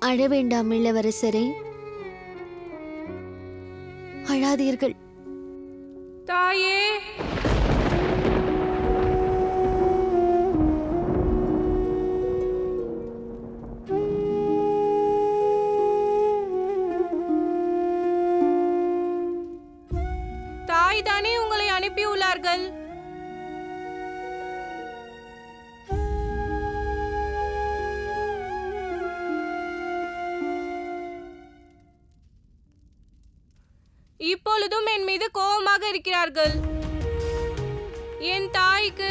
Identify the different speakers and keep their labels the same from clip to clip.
Speaker 1: அழ வேண்டாம் இளவரசரே, அழாதீர்கள்.
Speaker 2: தாயே, தாய் தானே உங்களை அனுப்பியுள்ளார்கள். இப்பொழுதும் என் மீது கோபமாக இருக்கிறார்கள். என் தாய்க்கு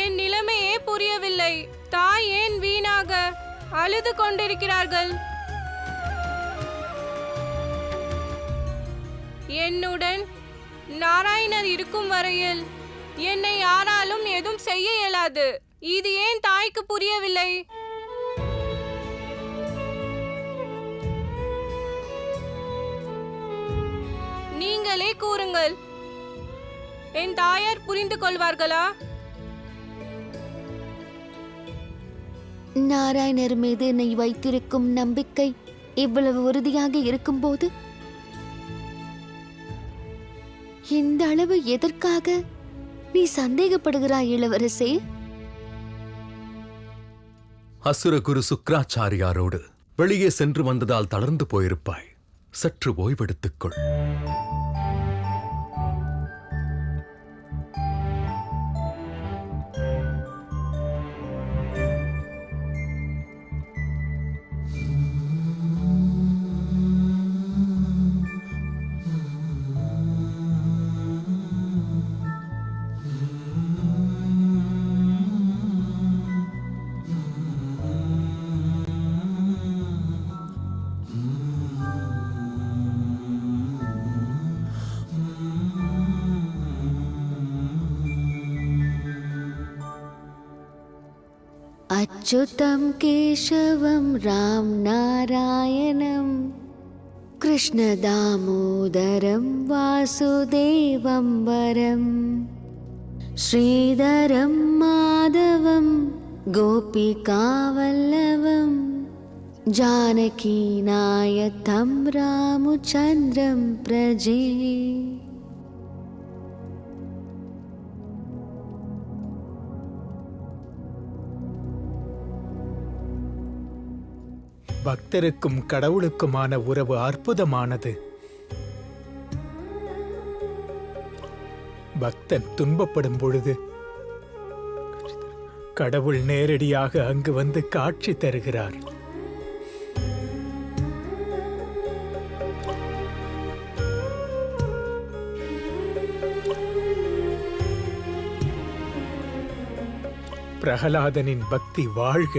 Speaker 2: என் நிலைமையே புரியவில்லை. தாய் ஏன் வீணாக அழுது கொண்டிருக்கிறார்கள்? என்னுடன் நாராயணர் இருக்கும் வரையில் என்னை யாராலும் எதுவும் செய்ய இயலாது. இது ஏன் தாய்க்கு புரியவில்லை? நீங்களே கூறுங்கள், என் தாயார் புரிந்து கொள்வார்களா?
Speaker 1: நாராயணர் மீது என்னை வைத்திருக்கும் நம்பிக்கை இவ்வளவு உறுதியாக இருக்கும்போது இந்த அளவு எதற்காக நீ சந்தேகப்படுகிறாய் இளவரசே?
Speaker 3: அசுரகுரு சுக்ராச்சாரியாரோடு வெளியே சென்று வந்ததால் தளர்ந்து போயிருப்பாய். சற்று ஓய்வெடுத்துக்கொள்.
Speaker 1: அச்சுதம் கேசவம் ராம் நாராயணம் கிருஷ்ண தாமோதரம் வாசுதேவம் வரம் ஸ்ரீதரம் மாதவம் கோபிகாவல்லவம் ஜானகி நாயகம் ராமச்சந்திரம் பிரஜே.
Speaker 4: பக்தருக்கும் கடவுளுக்குமான உறவு அற்புதமானது. பக்தன் துன்பப்படும் பொழுது கடவுள் நேரடியாக அங்கு வந்து காட்சி தருகிறார். பிரகலாதனின் பக்தி வாழ்க.